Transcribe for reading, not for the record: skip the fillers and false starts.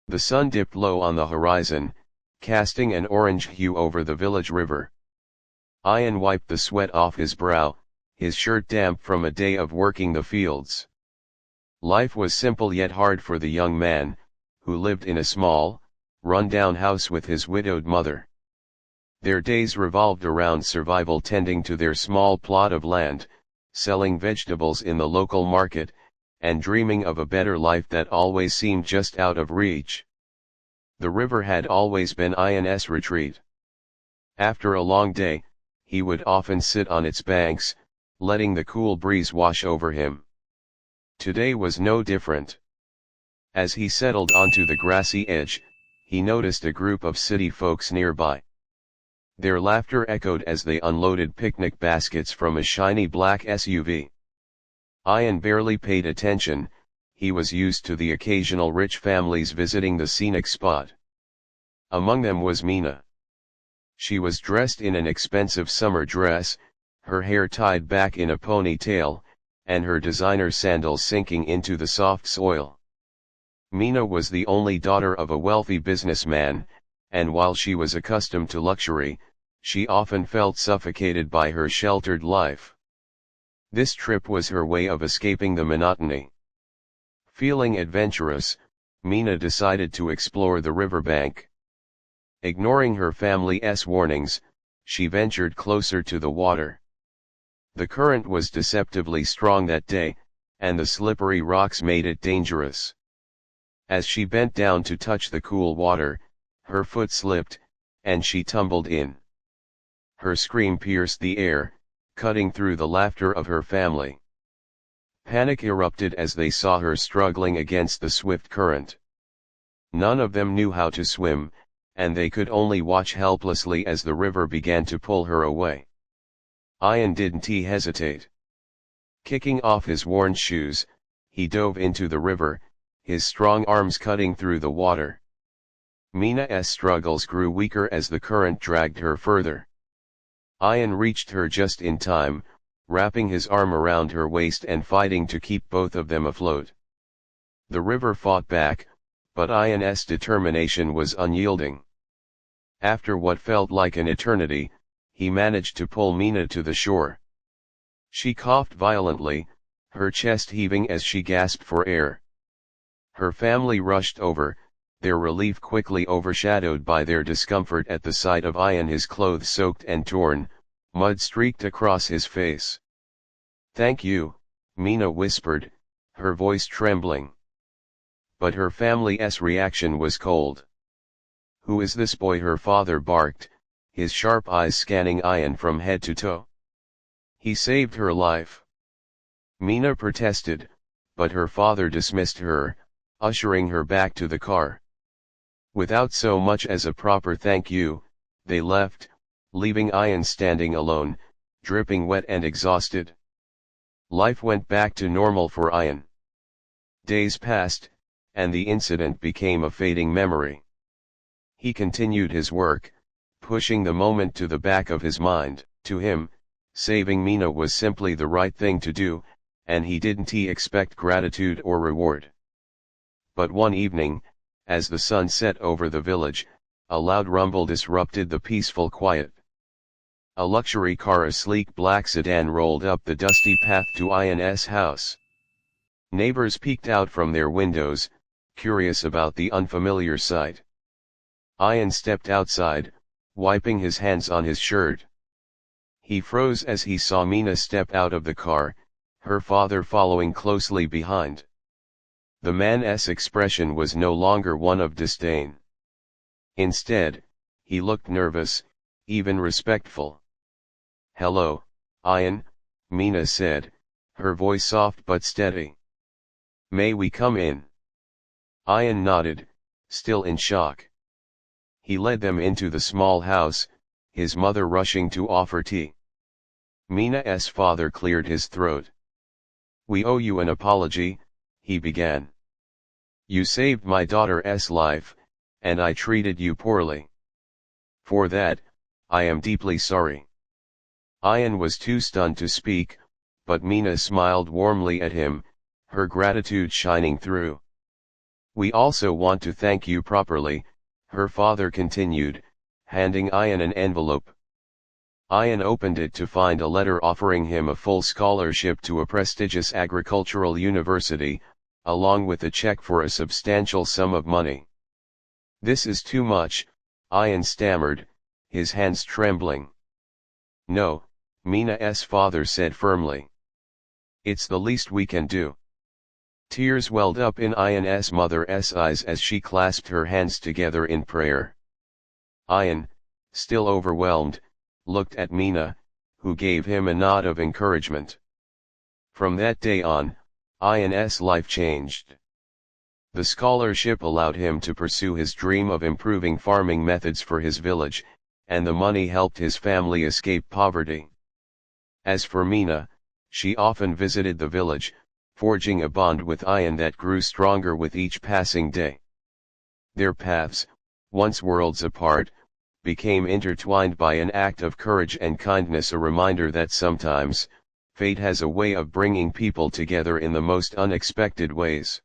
The sun dipped low on the horizon, casting an orange hue over the village river. Ian wiped the sweat off his brow, his shirt damp from a day of working the fields. Life was simple yet hard for the young man, who lived in a small, run-down house with his widowed mother. Their days revolved around survival, tending to their small plot of land, selling vegetables in the local market, and dreaming of a better life that always seemed just out of reach. The river had always been Ian's retreat. After a long day, he would often sit on its banks, letting the cool breeze wash over him. Today was no different. As he settled onto the grassy edge, he noticed a group of city folks nearby. Their laughter echoed as they unloaded picnic baskets from a shiny black SUV. Ian barely paid attention, he was used to the occasional rich families visiting the scenic spot. Among them was Mina. She was dressed in an expensive summer dress, her hair tied back in a ponytail, and her designer sandals sinking into the soft soil. Mina was the only daughter of a wealthy businessman, and while she was accustomed to luxury, she often felt suffocated by her sheltered life. This trip was her way of escaping the monotony. Feeling adventurous, Mina decided to explore the riverbank. Ignoring her family's warnings, she ventured closer to the water. The current was deceptively strong that day, and the slippery rocks made it dangerous. As she bent down to touch the cool water, her foot slipped, and she tumbled in. Her scream pierced the air, cutting through the laughter of her family. Panic erupted as they saw her struggling against the swift current. None of them knew how to swim, and they could only watch helplessly as the river began to pull her away. Ian didn't hesitate. Kicking off his worn shoes, he dove into the river, his strong arms cutting through the water. Mina's struggles grew weaker as the current dragged her further. Ian reached her just in time, wrapping his arm around her waist and fighting to keep both of them afloat. The river fought back, but Ian's determination was unyielding. After what felt like an eternity, he managed to pull Mina to the shore. She coughed violently, her chest heaving as she gasped for air. Her family rushed over, their relief quickly overshadowed by their discomfort at the sight of Ian, his clothes soaked and torn, mud streaked across his face. "Thank you," Mina whispered, her voice trembling. But her family's reaction was cold. "Who is this boy?" her father barked, his sharp eyes scanning Ian from head to toe. "He saved her life." Mina protested, but her father dismissed her, ushering her back to the car. Without so much as a proper thank you, they left, leaving Ian standing alone, dripping wet and exhausted. Life went back to normal for Ian. Days passed, and the incident became a fading memory. He continued his work, pushing the moment to the back of his mind. To him, saving Mina was simply the right thing to do, and he didn't expect gratitude or reward. But one evening, as the sun set over the village, a loud rumble disrupted the peaceful quiet. A luxury car, a sleek black sedan, rolled up the dusty path to Ian's house. Neighbors peeked out from their windows, curious about the unfamiliar sight. Ian stepped outside, wiping his hands on his shirt. He froze as he saw Mina step out of the car, her father following closely behind. The man's expression was no longer one of disdain. Instead, he looked nervous, even respectful. "Hello, Ian," Mina said, her voice soft but steady. "May we come in?" Ian nodded, still in shock. He led them into the small house, his mother rushing to offer tea. Mina's father cleared his throat. "We owe you an apology," he began. "You saved my daughter's life, and I treated you poorly. For that, I am deeply sorry." Ian was too stunned to speak, but Mina smiled warmly at him, her gratitude shining through. We also want to thank you properly, her father continued, handing Ian an envelope. Ian opened it to find a letter offering him a full scholarship to a prestigious agricultural university, along with a check for a substantial sum of money. "This is too much," Ian stammered, his hands trembling. "No," Mina's father said firmly. "It's the least we can do." Tears welled up in Ian's mother's eyes as she clasped her hands together in prayer. Ian, still overwhelmed, looked at Mina, who gave him a nod of encouragement. From that day on, Ian's life changed. The scholarship allowed him to pursue his dream of improving farming methods for his village, and the money helped his family escape poverty. As for Mina, she often visited the village, forging a bond with Ian that grew stronger with each passing day. Their paths, once worlds apart, became intertwined by an act of courage and kindness, a reminder that sometimes, fate has a way of bringing people together in the most unexpected ways.